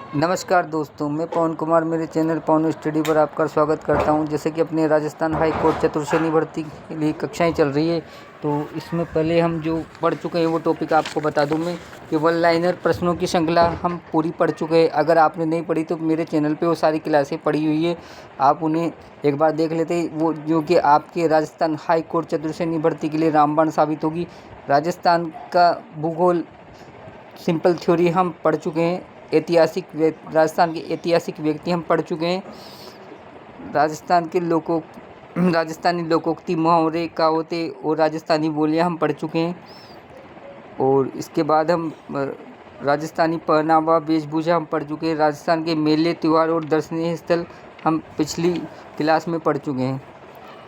नमस्कार दोस्तों, मैं पवन कुमार मेरे चैनल पवन स्टडी पर आपका स्वागत करता हूं। जैसे कि अपने राजस्थान हाई कोर्ट चतुर्श्रेणी भर्ती के लिए कक्षाएं चल रही है, तो इसमें पहले हम जो पढ़ चुके हैं वो टॉपिक आपको बता दूं मैं कि वन लाइनर प्रश्नों की श्रृंखला हम पूरी पढ़ चुके हैं। अगर आपने नहीं पढ़ी तो मेरे चैनल पे वो सारी क्लासें पढ़ी हुई है, आप उन्हें एक बार देख लेते। वो जो कि आपके राजस्थान हाई कोर्ट चतुर्श्रेणी भर्ती के लिए रामबाण साबित होगी। राजस्थान का भूगोल सिंपल थ्योरी हम पढ़ चुके हैं। राजस्थान के ऐतिहासिक व्यक्ति हम पढ़ चुके हैं। राजस्थानी लोकोक्ति, मुहावरे, कहावतें और राजस्थानी बोलियां हम पढ़ चुके हैं। और इसके बाद हम राजस्थानी पहनावा, वेशभूषा हम पढ़ चुके हैं। राजस्थान के मेले, त्यौहार और दर्शनीय स्थल हम पिछली क्लास में पढ़ चुके हैं।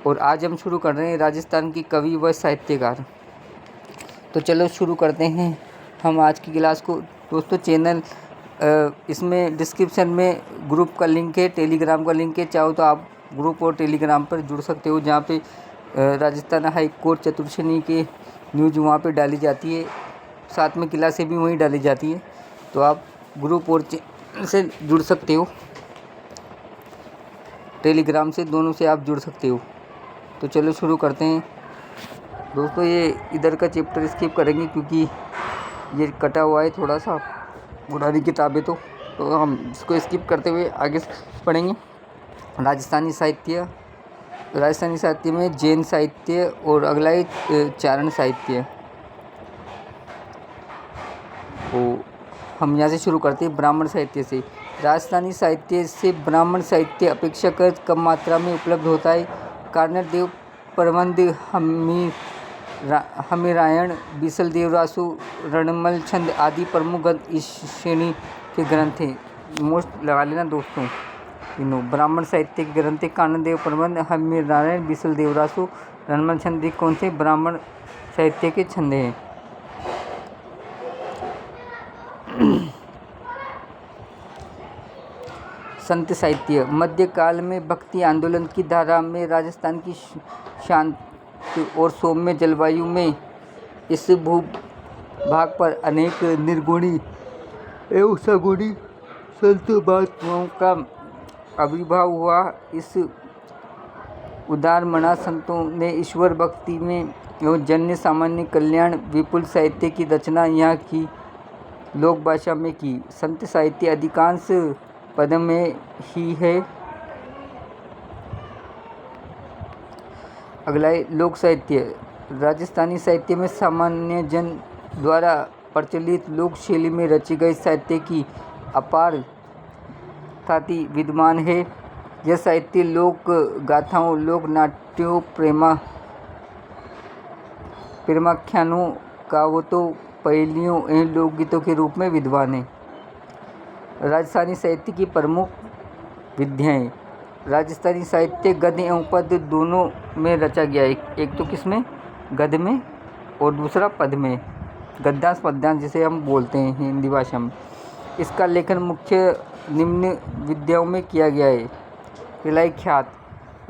और आज हम शुरू कर रहे हैं राजस्थान के कवि व साहित्यकार। तो चलो शुरू करते हैं हम आज की क्लास को। दोस्तों, चैनल इसमें डिस्क्रिप्शन में ग्रुप का लिंक है, टेलीग्राम का लिंक है। चाहो तो आप ग्रुप और टेलीग्राम पर जुड़ सकते हो, जहाँ पे राजस्थान हाई कोर्ट चतुर्श्रेणी के न्यूज़ वहाँ पे डाली जाती है, साथ में क्लासें भी वहीं डाली जाती है। तो आप ग्रुप और से जुड़ सकते हो, टेलीग्राम से, दोनों से आप जुड़ सकते हो। तो चलो शुरू करते हैं दोस्तों। ये इधर का चैप्टर स्किप करेंगे क्योंकि ये कटा हुआ है थोड़ा सा, पुरानी किताबें तो हम इसको स्किप करते हुए आगे पढ़ेंगे। राजस्थानी साहित्य में जैन साहित्य और अगला है चारण साहित्य। तो हम यहाँ से शुरू करते हैं ब्राह्मण साहित्य से। राजस्थानी साहित्य से ब्राह्मण साहित्य अपेक्षाकृत कम मात्रा में उपलब्ध होता है। कार्णदेव प्रबंध, हमीरायण, बीसल देवरासु, रणमल छंद आदि प्रमुख ग्रंथ इस श्रेणी के ग्रंथ हैं। मोस्ट लगा लेना दोस्तों, तीनों ब्राह्मण साहित्य के ग्रंथ हैं। कार्णदेव प्रबंध, हमीरायण, बीसल देवरासु, रणमल छंद कौन से ब्राह्मण साहित्य के छंद हैं। संत साहित्य मध्यकाल में भक्ति आंदोलन की धारा में राजस्थान की शांत और सौम्य जलवायु में इस भूभाग पर अनेक निर्गुणी एवं सगुणी संत महात्माओं का आविर्भाव हुआ। इस उदारमना संतों ने ईश्वर भक्ति में एवं जन्य सामान्य कल्याण विपुल साहित्य की रचना यहाँ की लोक भाषा में की। संत साहित्य अधिकांश पद में ही है। अगला है लोक साहित्य। राजस्थानी साहित्य में सामान्य जन द्वारा प्रचलित लोक शैली में रची गई साहित्य की अपार ख्याति विद्यमान है। यह साहित्य लोक गाथाओं, लोक नाट्यों, प्रेमाख्यानों, कहावतों, पहेलियों एवं लोकगीतों के रूप में विद्वान है। राजस्थानी साहित्य की प्रमुख विधाएं। राजस्थानी साहित्य गद्य एवं पद्य दोनों में रचा गया है। एक तो किसमें, गद्य में, और दूसरा पद्य में, गद्यांश पद्यांश जिसे हम बोलते हैं हिंदी भाषा में। इसका लेखन मुख्य निम्न विधाओं में किया गया है। पहला ख्यात।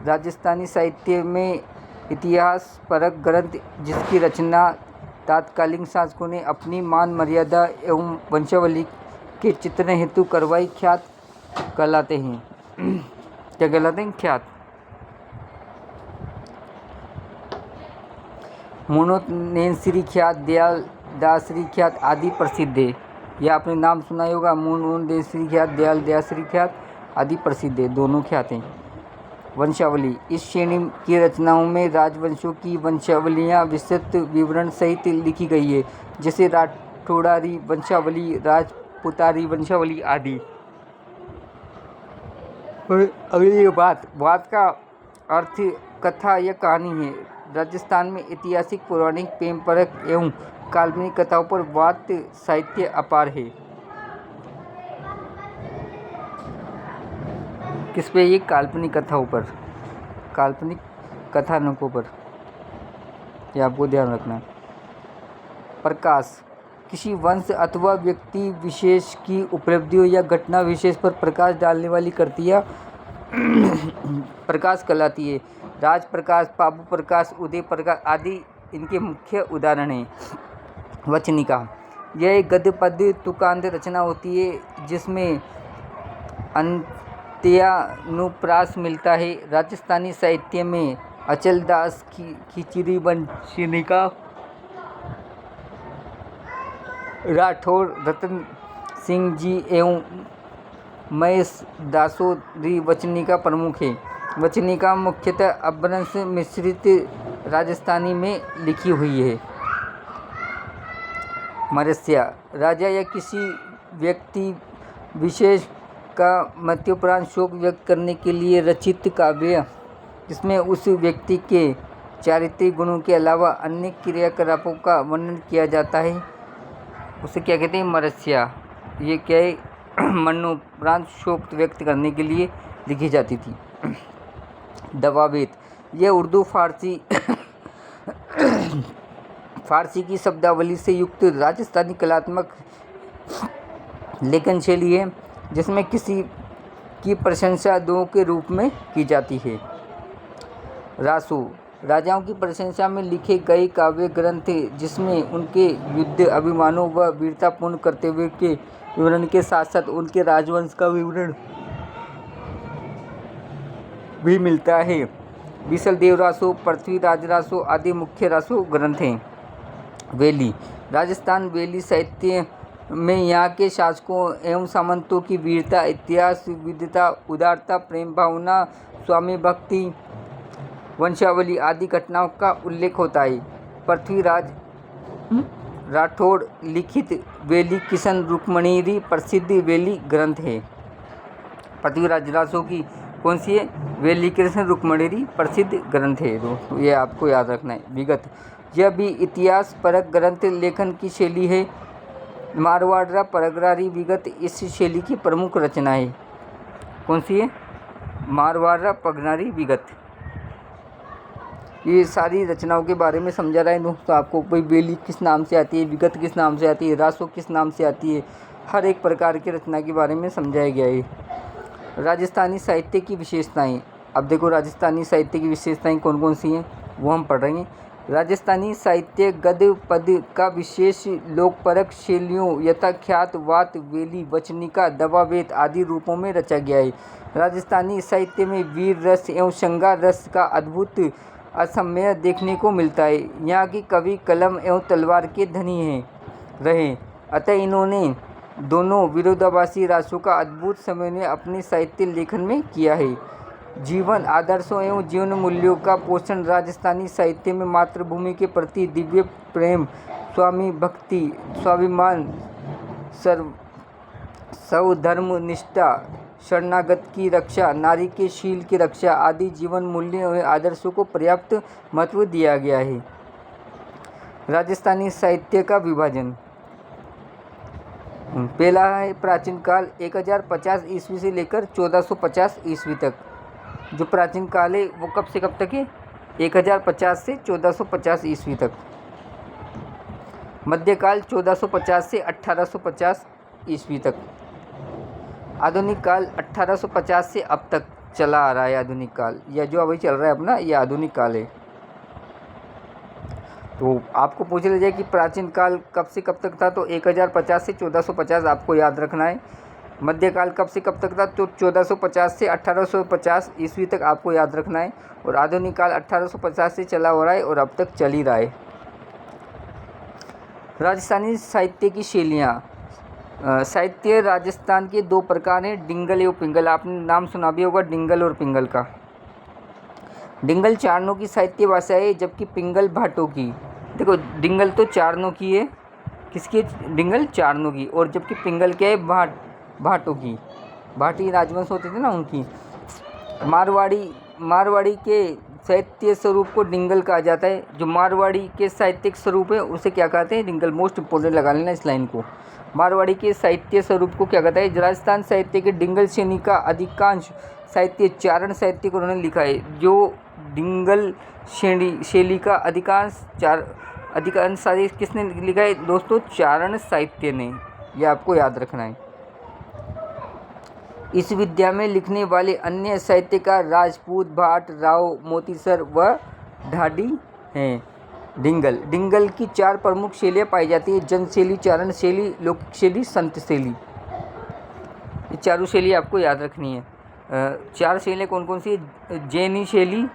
राजस्थानी साहित्य में इतिहास परक ग्रंथ जिसकी रचना तत्कालीन शासकों ने अपनी मान मर्यादा एवं वंशावली के चित्रण हेतु करवाई, ख्यात कहलाते हैं। क्या कहलाते हैं? ख्यात। मोनोनेनश्री ख्यात, दयाल दासरी ख्यात आदि प्रसिद्ध है। यह आपने नाम सुना ही होगा, मोनोनेनश्री ख्यात, दयाल दासरी ख्यात आदि प्रसिद्ध है, दोनों ख्यात हैं। वंशावली। इस श्रेणी की रचनाओं में राजवंशों की वंशावलियाँ विस्तृत विवरण सहित लिखी गई है, जैसे राठौड़ारी वंशावली, राजपूतारी वंशावली आदि। अगली बात का अर्थ कथा या कहानी है। राजस्थान में ऐतिहासिक, पौराणिक, प्रेम परक एवं काल्पनिक कथाओं पर वात साहित्य अपार है। किस पे? ये काल्पनिक कथाओं पर, काल्पनिक कथानकों पर, ये आपको ध्यान रखना है। प्रकाश। किसी वंश अथवा व्यक्ति विशेष की उपलब्धियों या घटना विशेष पर प्रकाश डालने वाली कृतियाँ प्रकाश कहलाती है। राज प्रकाश, पापू प्रकाश, उदय प्रकाश आदि इनके मुख्य उदाहरण हैं। वचनिका। यह एक गद्य पद्य तुकांत रचना होती है जिसमें अंत्यानुप्रास मिलता है। राजस्थानी साहित्य में अचलदास की खिचड़ी वंशनिका, राठौर रतन सिंह जी एवं महेश दासोरी वचनिका प्रमुख है। वचनिका मुख्यतः अपभ्रंश मिश्रित राजस्थानी में लिखी हुई है। मरस्या राजा या किसी व्यक्ति विशेष का मृत्युपरांत शोक व्यक्त करने के लिए रचित काव्य, जिसमें उस व्यक्ति के चारित्रिक गुणों के अलावा अन्य क्रियाकलापों का वर्णन किया जाता है, उसे क्या कहते हैं? मरस्या। ये क्या है? मरणोपरांत शोक व्यक्त करने के लिए लिखी जाती थी। दवावेद यह उर्दू फारसी की शब्दावली से युक्त राजस्थानी कलात्मक लेखन शैली है, जिसमें किसी की प्रशंसा दो के रूप में की जाती है। रासो राजाओं की प्रशंसा में लिखे गए काव्य ग्रंथ थे, जिसमें उनके युद्ध अभिमानों व वीरतापूर्ण कर्तव्य के विवरण के साथ साथ उनके राजवंश का विवरण भी मिलता है। बीसलदेव रासो, पृथ्वीराज रासो आदि मुख्य रासो ग्रंथ हैं। वैली राजस्थान वैली साहित्य में यहाँ के शासकों एवं सामंतों की वीरता, इतिहास, विविधता, उदारता, प्रेम भावना, स्वामी भक्ति, वंशावली आदि घटनाओं का उल्लेख होता है। पृथ्वीराज राठौड़ लिखित वैली किशन रुक्मणीरी प्रसिद्ध वैली ग्रंथ है। पृथ्वीराज रासो की कौन सी है? वैली कृष्ण रुक्मणीरी प्रसिद्ध ग्रंथ है। दोस्तों ये आपको याद रखना है। विगत यह भी इतिहास परक ग्रंथ लेखन की शैली है। मारवाड़ परगरारी विगत इस शैली की प्रमुख रचना है। कौन सी है? मारवाड़ पगनारी विगत। ये सारी रचनाओं के बारे में समझा रहा है दोस्तों आपको। कोई वैली किस नाम से आती है, विगत किस नाम से आती है, रासो किस नाम से आती है, हर एक प्रकार की रचना के बारे में समझाया गया है। राजस्थानी साहित्य की विशेषताएं। अब देखो राजस्थानी साहित्य की विशेषताएं कौन कौन सी हैं वो हम पढ़ रहे हैं। राजस्थानी साहित्य गद्य पद का विशेष लोकपरक शैलियों यथा ख्यात, वात, वेली, वचनिका, दवावेद आदि रूपों में रचा गया है। राजस्थानी साहित्य में वीर रस एवं श्रृंगार रस का अद्भुत असमय देखने को मिलता है। यहाँ की कवि कलम एवं तलवार के धनी रहे, अतः इन्होंने दोनों विरोधाभासी रासों का अद्भुत समन्वय अपने साहित्य लेखन में किया है। जीवन आदर्शों एवं जीवन मूल्यों का पोषण राजस्थानी साहित्य में मातृभूमि के प्रति दिव्य प्रेम, स्वामी भक्ति, स्वाभिमान, स्वधर्म निष्ठा, शरणागत की रक्षा, नारी के शील की रक्षा आदि जीवन मूल्यों एवं आदर्शों को पर्याप्त महत्व दिया गया है। राजस्थानी साहित्य का विभाजन। पहला है प्राचीन काल 1050 ईस्वी से लेकर 1450 ईस्वी तक। जो प्राचीन काल है वो कब से कब तक है? 1050 से 1450 ईस्वी तक। मध्यकाल 1450 से 1850 ईस्वी तक। आधुनिक काल 1850 से अब तक चला आ रहा है। आधुनिक काल या जो अभी चल रहा है अपना, ये आधुनिक काल है। तो आपको पूछ लिया जाए कि प्राचीन काल कब से कब तक था, तो 1050 से 1450 आपको याद रखना है। मध्यकाल कब से कब तक था, तो 1450 से 1850 ईस्वी तक आपको याद रखना है। और आधुनिक काल 1850 से चला हो रहा है और अब तक चल ही रहा है। राजस्थानी साहित्य की शैलियाँ। साहित्य राजस्थान के दो प्रकार हैं, डिंगल एवं पिंगल। आपने नाम सुना भी होगा डिंगल और पिंगल का। डिंगल चारणों की साहित्य भाषा है, जबकि पिंगल भाटों की। देखो डिंगल तो चारणों की है, किसकी? डिंगल चारणों की। और जबकि पिंगल क्या है? भाटों की। भाटी राजवंश होते थे ना उनकी। मारवाड़ी के साहित्य स्वरूप को डिंगल कहा जाता है। जो मारवाड़ी के साहित्यिक स्वरूप है उसे क्या कहते हैं? डिंगल। मोस्ट इंपोर्टेंट लगा लेना इस लाइन को। मारवाड़ी के साहित्य स्वरूप को क्या कहता है? राजस्थान साहित्य के डिंगल श्रेणी का अधिकांश साहित्य चारण साहित्य को उन्होंने लिखा है। जो डिंगल शैली का अधिकांश साहित्य किसने लिखा है दोस्तों? चारण साहित्य ने। यह आपको याद रखना है। इस विद्या में लिखने वाले अन्य साहित्यकार राजपूत, भाट, राव, मोतीसर व ढाडी हैं। डिंगल की चार प्रमुख शैलियाँ पाई जाती है: जन शैली, चारण शैली, लौकिक शैली, संत शैली। ये चारों शैली आपको याद रखनी है। चार शैलियाँ कौन कौन सी है? जैनी शैली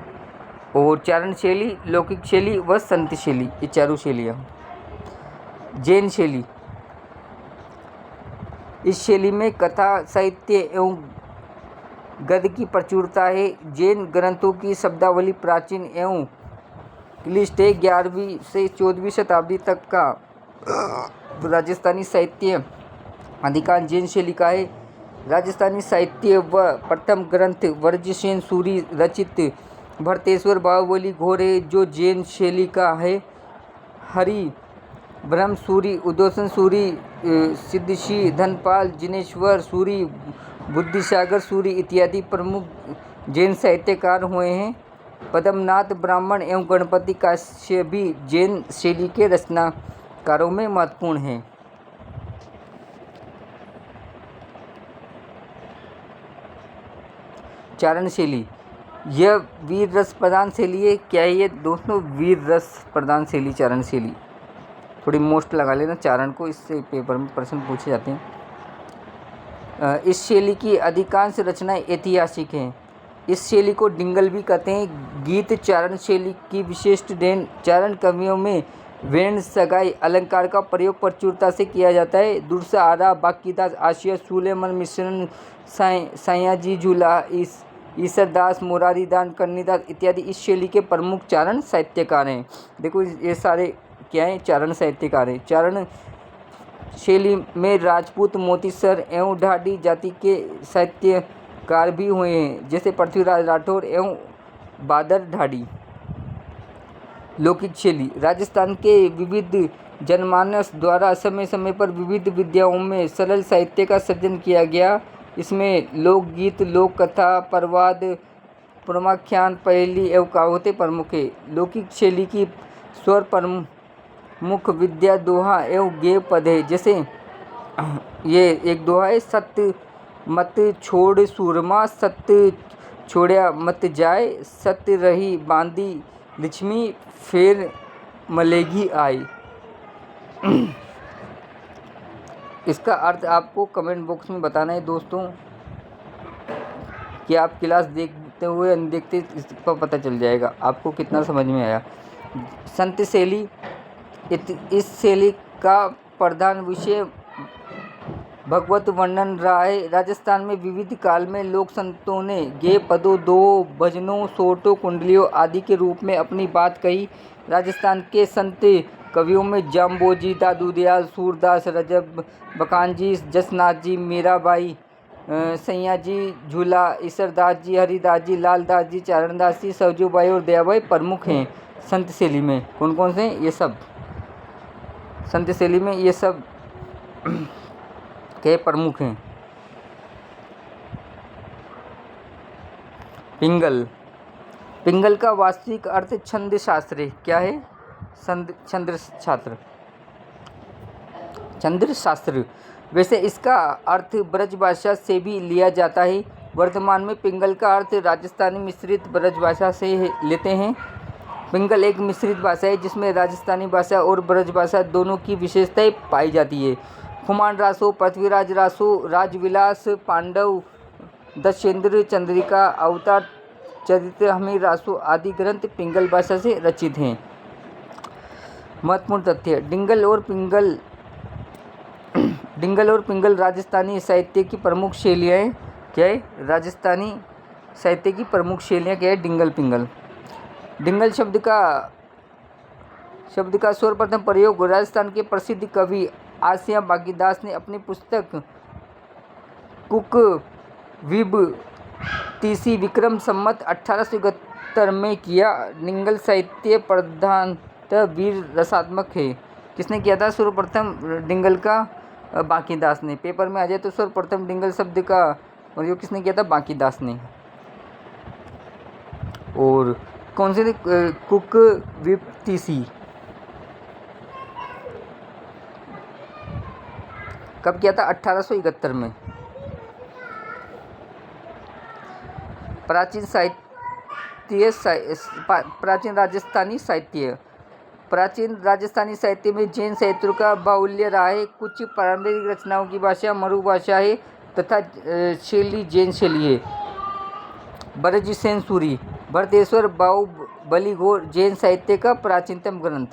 और चारण शैली, लौकिक शैली व संत शैली, ये चारों शैलियाँ। जैन शैली, इस शैली में कथा साहित्य एवं गद्य की प्रचुरता है। जैन ग्रंथों की शब्दावली प्राचीन एवं क्लिष्ट है। 11वीं से 14वीं शताब्दी तक का राजस्थानी साहित्य अधिकांश जैन शैली का है। राजस्थानी साहित्य व प्रथम ग्रंथ वर्जसेन सूरी रचित भरतेश्वर बाहुबली घोर है, जो जैन शैली का है। हरि ब्रह्म सूरी, उदोसन सूरी, सिद्धषी, धनपाल, जिनेश्वर सूरी, बुद्धिसागर सूरी इत्यादि प्रमुख जैन साहित्यकार हुए हैं। पद्मनाथ ब्राह्मण एवं गणपति काश्यप भी जैन शैली के रचनाकारों में महत्वपूर्ण हैं। चारण शैली, यह वीर रस प्रधान शैली है। क्या है ये दोस्तों? वीर रस प्रधान शैली, चारण शैली। थोड़ी मोस्ट लगा लेना चारण को, इससे पेपर में प्रश्न पूछे जाते हैं। इस शैली की अधिकांश रचनाएं ऐतिहासिक हैं। इस शैली को डिंगल भी कहते हैं। गीत चारण शैली की विशिष्ट देन चारण कवियों में वर्ण, सगाई, अलंकार का प्रयोग प्रचुरता से किया जाता है। दुर्सा, आरा, बाकीदास, आशिया, सुलेमान मिश्रण, सयाजी झूला, ईसरदास, मुरारीदास, कन्नीदास इत्यादि इस शैली के प्रमुख चारण साहित्यकार हैं। देखो ये सारे क्या हैं? चारण साहित्यकार हैं। चारण शैली में राजपूत, मोतीसर एवं ढाडी जाति के साहित्यकार भी हुए हैं, जैसे पृथ्वीराज राठौर एवं बादर ढाडी। लौकिक शैली, राजस्थान के विविध जनमानस द्वारा समय समय पर विविध विधाओं में सरल साहित्य का सृजन किया गया। इसमें लोकगीत, लोक कथा, प्रवाद, पुराणाख्यान, पहेली एवं कहावतें प्रमुख है। लौकिक शैली की स्वर प्रमुख विद्या, दोहा एवं गेय पद है। जैसे ये एक दोहा है, सत्य मत छोड़ सूरमा, सत्य छोड़या मत जाए, सत्य रही बांधी लक्ष्मी, फिर मलेगी आई। इसका अर्थ आपको कमेंट बॉक्स में बताना है दोस्तों, कि आप क्लास देखते हुए अनदेखते इसका पता चल जाएगा आपको कितना समझ में आया। संत शैली, इस शैली का प्रधान विषय भगवत वर्णन रहा है। राजस्थान में विविध काल में लोक संतों ने गेय पदों, दोहों, भजनों, सोटों, कुंडलियों आदि के रूप में अपनी बात कही। राजस्थान के संत कवियों में जाम्बोजी, दादू दयाल, सूरदास, रजब बकानजी, जसनाथ जी, मीराबाई, सैयाजी झूला, ईसरदास जी, हरिदास जी, लालदास जी, चारणदास जी, सवजूबाई और दयाबाई प्रमुख हैं। संत शैली में कौन कौन से हैं? ये सब संत शैली में ये सब के प्रमुख हैं। पिंगल, पिंगल का वास्तविक अर्थ छंद शास्त्र है। क्या है? छंद शास्त्र, छंद शास्त्र। वैसे इसका अर्थ ब्रजभाषा से भी लिया जाता है। वर्तमान में पिंगल का अर्थ राजस्थानी मिश्रित ब्रजभाषा से लेते हैं। पिंगल एक मिश्रित भाषा है जिसमें राजस्थानी भाषा और ब्रजभाषा दोनों की विशेषताएं पाई जाती है। खुमान रासो, पृथ्वीराज रासो, राजविलास, पांडव, दशेंद्र चंद्रिका, अवतार चरित्र, हमीर रासो आदि ग्रंथ पिंगल भाषा से रचित हैं। महत्वपूर्ण तथ्य, डिंगल और पिंगल राजस्थानी साहित्य की प्रमुख शैलियाँ हैं। क्या है? राजस्थानी साहित्य की प्रमुख शैलियाँ क्या है? डिंगल, पिंगल। डिंगल शब्द का सर्वप्रथम प्रयोग राजस्थान के प्रसिद्ध कवि आसिया बागीदास ने अपनी पुस्तक कुक विब तीसी विक्रम संमत 1871 में किया। डिंगल साहित्य प्रधानतः वीर रसात्मक है। किसने किया था सर्वप्रथम डिंगल का? बांकीदास ने। पेपर में आ जाए तो सर्वप्रथम डिंगल शब्द का प्रयोग किसने किया था? बांकीदास ने। और कौन से थे? कुक विब तीसी। कब किया था? 1871 में। प्राचीन राजस्थानी साहित्य। प्राचीन राजस्थानी साहित्य में जैन साहित्य का बाहुल्य रहा है। कुछ पारंपरिक रचनाओं की भाषा मरु भाषा है। तथा शैली जैन शैली है। ब्रजसेन सूरी भरतेश्वर बाहुबली घोर जैन साहित्य का प्राचीनतम ग्रंथ।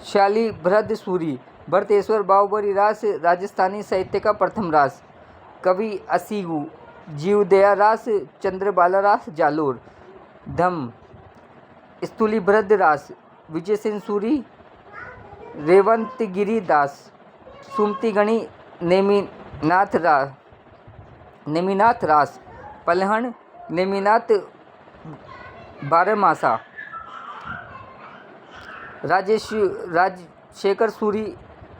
शालिभद्र सूरी भरतेश्वर बाहुबली रास राजस्थानी साहित्य का प्रथम रास। कवि असीगु जीवदया रास चंद्रबाला रास जालोर। धम स्थूलीभद्र रास विजयसेन सूरी रेवंतगिरी दास। सुमतिगणी नेमिनाथ रास पलहण नेमिनाथ बारहमासा। राजशेखर सूरी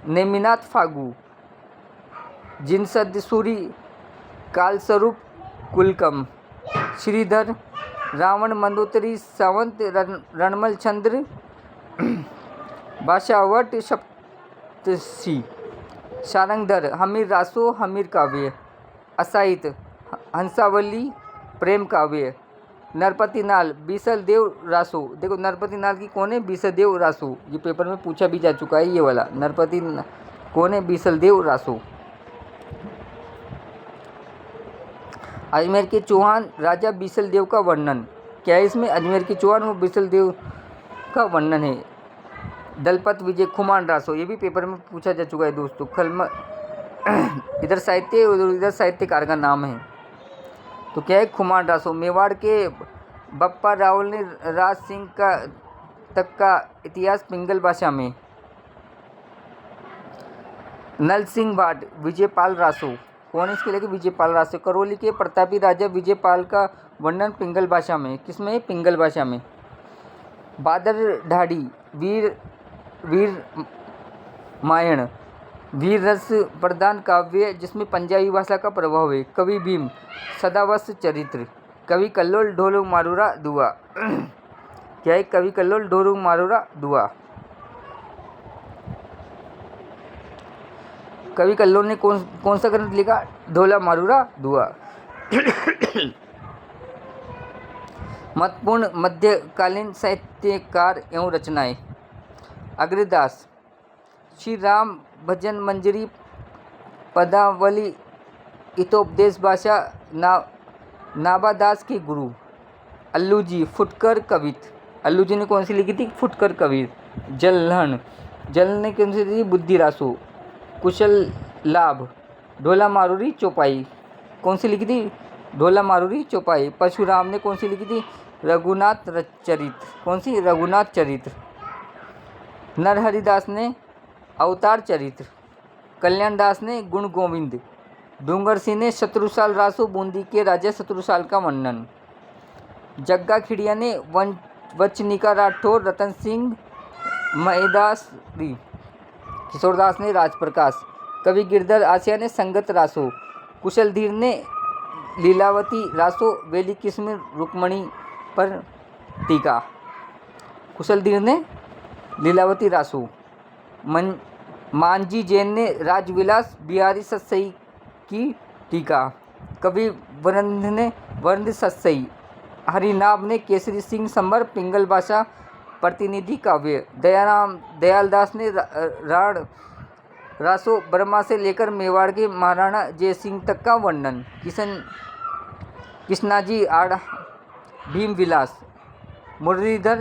नेमिनाथ फागु। जिनसद सूरी कालस्वरूप कुलकम। श्रीधर रावण मंदोदरी सावंत रणमल चंद्र बाशावट सप्तषी। सारंगधर हमीर रासो हमीर काव्य। असाहित हंसावली प्रेम काव्य। नरपति नाल बीसल देव रासो। देखो नरपति नाल की कौन है? बीसल देव रासो। ये पेपर में पूछा भी जा चुका है ये वाला। नरपति कौन है? बीसल देव रासो। अजमेर के चौहान राजा बीसल देव का वर्णन क्या है इसमें? अजमेर के चौहान वो बीसल देव का वर्णन है। दलपत विजय खुमान रासो। ये भी पेपर में पूछा जा चुका है दोस्तों। इधर साहित्य उधर इधर साहित्यकार का नाम है तो क्या है? खुमान रासो। मेवाड़ के बप्पा रावल ने राज सिंह का तक का इतिहास पिंगल भाषा में। नल सिंह भाट विजयपाल रासो। कौन इसके लिए? विजयपाल रासो। करौली के प्रतापी राजा विजयपाल का वर्णन पिंगल भाषा में। किसमें? पिंगल भाषा में। बादर ढाडी वीर मायण वीर रस प्रधान काव्य जिसमें पंजाबी भाषा का प्रभाव है। कवि भीम सदावस चरित्र। कवि कल्लोल ढोलू मारूरा दुआ। क्या है? कवि कल्लोल ढोलू मारूरा दुआ। कवि कल्लोल ने कौन सा ग्रंथ लिखा? ढोला मारूरा दुआ। महत्वपूर्ण मध्यकालीन साहित्यकार एवं रचनाएं। अग्रदास श्री राम भजन मंजरी पदावली हितोपदेश भाषा नाभादास के गुरु। अल्लू जी फुटकर कवित। अल्लू जी ने कौन सी लिखी थी? फुटकर कवित। जलहन ने कौन सी लिखी? बुद्धि रासो। कुशल लाभ ढोला मारूरी चौपाई। कौन सी लिखी थी? ढोला मारूरी चौपाई। परशुराम ने कौन सी लिखी थी? रघुनाथ चरित्र। कौन सी? रघुनाथ चरित्र। नरहरिदास ने अवतार चरित्र। कल्याणदास ने गुण गोविंद। डूंगर सिंह ने शत्रुसाल रासो बूंदी के राजा शत्रुसाल का वर्णन। जग्गा खिड़िया ने वचनिका राठौर रतन सिंह महेदास। किशोरदास ने राजप्रकाश। कवि गिरधर आसिया ने संगत रासो। कुशल धीर ने लीलावती रासो वेली किस्म रुक्मणी पर टीका। कुशल धीर ने लीलावती रासो। मांझी जैन ने राजविलास बिहारी सत्सई की टीका। कवि वरंध ने वरंध सत्सई। हरिनाभ ने केसरी सिंह संबर पिंगल भाषा प्रतिनिधि काव्य। दयालदास ने राण रासो बर्मा से लेकर मेवाड़ के महाराणा जयसिंह तक का वर्णन। कृष्णाजी आड़ भीम विलास। मुरलीधर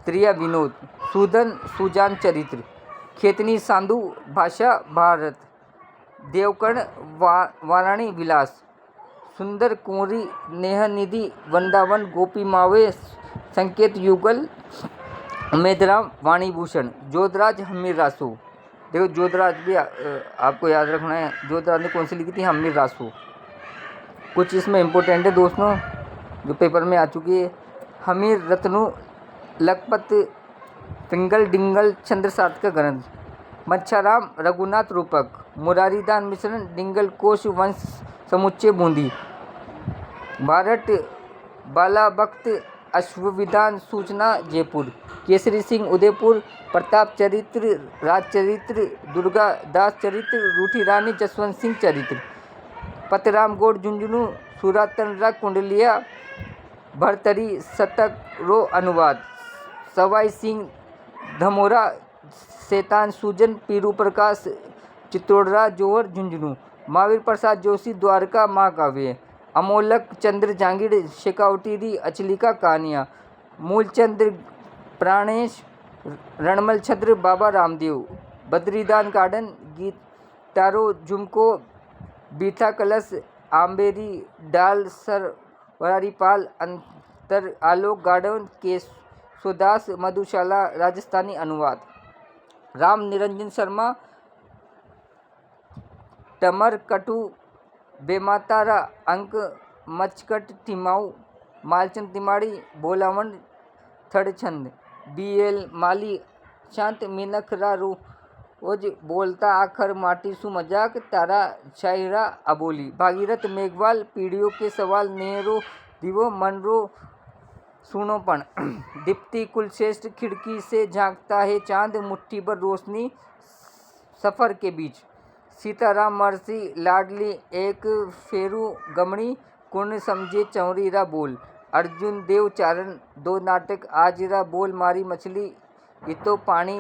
त्रिया विनोद। सूदन सुजान चरित्र। खेतनी सांधु भाषा भारत। देवकर्ण वाराणी विलास। सुंदर कुंवरी नेह निधि वृंदावन गोपी मावे संकेत युगल मेधराम वाणीभूषण। जोधराज हमीर रासो। देखो जोधराज भी आपको याद रखना है। जोधराज ने कौन सी लिखी थी? हमीर रासो। कुछ इसमें इम्पोर्टेंट है दोस्तों जो पेपर में आ चुकी है। हमीर रत्नु लखपत पिंगल डिंगल चंद्रसात का ग्रंथ। मच्छाराम रघुनाथ रूपक। मुरारीदान मिश्रण डिंगल कोश वंश समुच्चय बूंदी। भारत बालाभक्त अश्वविधान सूचना जयपुर। केसरी सिंह उदयपुर। प्रताप चरित्र राजचरित्र। दुर्गा दास चरित्र। रूठी रानी जसवंत सिंह चरित्र। पतराम गौड़ झुंझुनू सुरातनरा कुंडलिया भरतरी शतक रो अनुवाद। सवाई सिंह धमोरा शैतान सूजन पीरू प्रकाश चित्तौड़रा जोहर झुंझुनू। महावीर प्रसाद जोशी द्वारका महाकाव्य। अमोलक चंद्र जहांगीर शेखावटी अचलिका कहानियाँ। मूलचंद प्राणेश रणमल छद्र बाबा रामदेव। बद्रीदान गार्डन गीतारो झुमको बीथा कलश आम्बेरी डाल सरवरारीपाल अंतर आलोक गार्डन केशोदास मधुशाला राजस्थानी अनुवाद। राम निरंजन शर्मा टमर कटु बेमातारा अंक मचकट टिमाऊ। मालचंद तिमाड़ी बोलावन थड़छंद। BL माली शांत मिनख रा रोज बोलता आखर माटी सु मजाक तारा शायरा अबोली। भागीरथ मेघवाल पीढ़ियों के सवाल नेरो दिवो मनरो सुनोपन। दीप्ति कुलश्रेष्ठ खिड़की से झांकता है चांद मुट्ठी भर रोशनी सफर के बीच। सीताराम मरसी लाडली एक फेरू गमणी कुण समझे चौरी रा बोल। अर्जुन देव चारण 2 नाटक आज रा बोल मारी मछली इतो पानी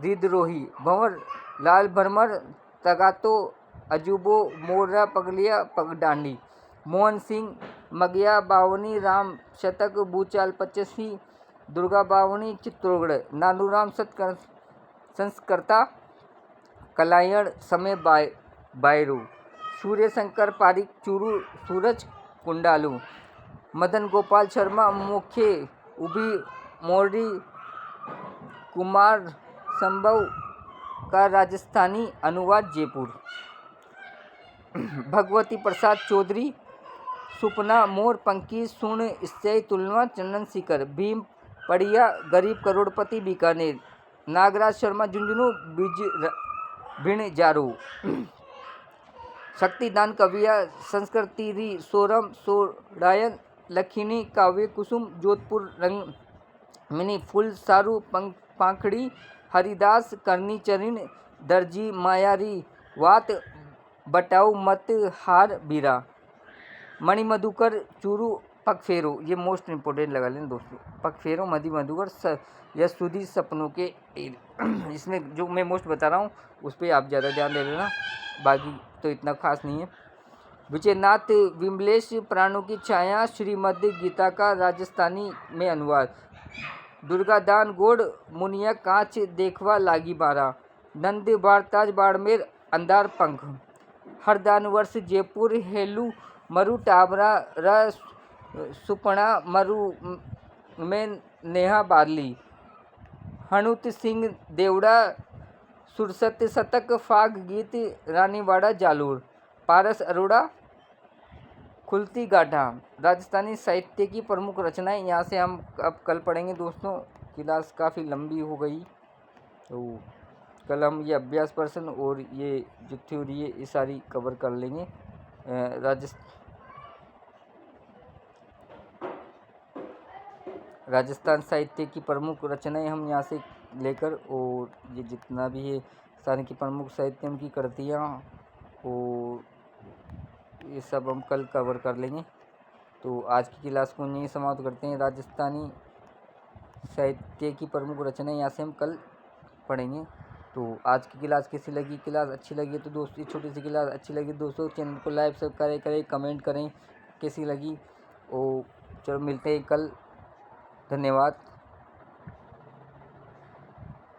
रिदरोही। भंवर लाल भरमर तगातो अजूबो मोरा पगलिया पगडांडी। मोहन सिंह मगिया बावनी राम शतक भूचाल 85 दुर्गा बावनी चित्तौड़गढ़। नानूराम संस्कर्ता कलायण समय बायरू। सूर्य शंकर पारिक चूरू सूरज कुंडालू। मदन गोपाल शर्मा मुख्य उभी मोरडी कुमार संभव का राजस्थानी अनुवाद जयपुर। भगवती प्रसाद चौधरी सुपना मोर पंखी सुन इससे तुलना चंदन शिखर। भीम पड़िया गरीब करोड़पति बीकानेर। नागराज शर्मा झुंझुनू भिण जारू। शक्तिदान कविया संस्कृति री सोरम सोडायन लखीनी काव्य कुसुम जोधपुर रंग मिनी फूल सारू पाखड़ी हरिदास करनी चरण दर्जी मायारी वात बटाऊ मत हार बीरा। मणि मधुकर चूरू पगफेरो। ये मोस्ट इम्पोर्टेंट लगा लें दोस्तों। पगफेरो मधि मधुकर यशुदी सपनों के इसमें जो मैं मोस्ट बता रहा हूँ उस पर आप ज़्यादा ध्यान दे लेना, बाकी तो इतना खास नहीं है। विजयनाथ विमलेश प्राणों की छाया श्रीमद् गीता का राजस्थानी में अनुवाद। दुर्गादान गोड़ मुनिया कांच देखवा लागी बारा। नंद भारताज बाड़मेर अंधार पंख। हरदान वर्ष जयपुर हेलू मरु टाबरा र सुपना मरु में नेहा बारली। हनुत सिंह देवड़ा सुरसत शतक फाग गीत रानीवाड़ा जालोर। पारस अरोड़ा खुलती गाढ़ा। राजस्थानी साहित्य की प्रमुख रचनाएं यहाँ से हम अब कल पढ़ेंगे दोस्तों। क्लास काफ़ी लंबी हो गई तो कल हम ये अभ्यास प्रश्न और ये जो थ्योरी है ये सारी कवर कर लेंगे। राजस्थान साहित्य की प्रमुख रचनाएं हम यहाँ से लेकर और ये जितना भी है सारे की प्रमुख साहित्य उनकी कृतियाँ और ये सब हम कल कवर कर लेंगे। तो आज की क्लास को यहीं समाप्त करते हैं। राजस्थानी साहित्य की प्रमुख रचनाएं यहाँ से हम कल पढ़ेंगे। तो आज की क्लास कैसी लगी? क्लास अच्छी लगी तो दोस्तों, छोटी सी क्लास अच्छी लगी दोस्तों चैनल को लाइक सब्सक्राइब करें, कमेंट करें कैसी लगी। और चलो मिलते हैं कल। धन्यवाद।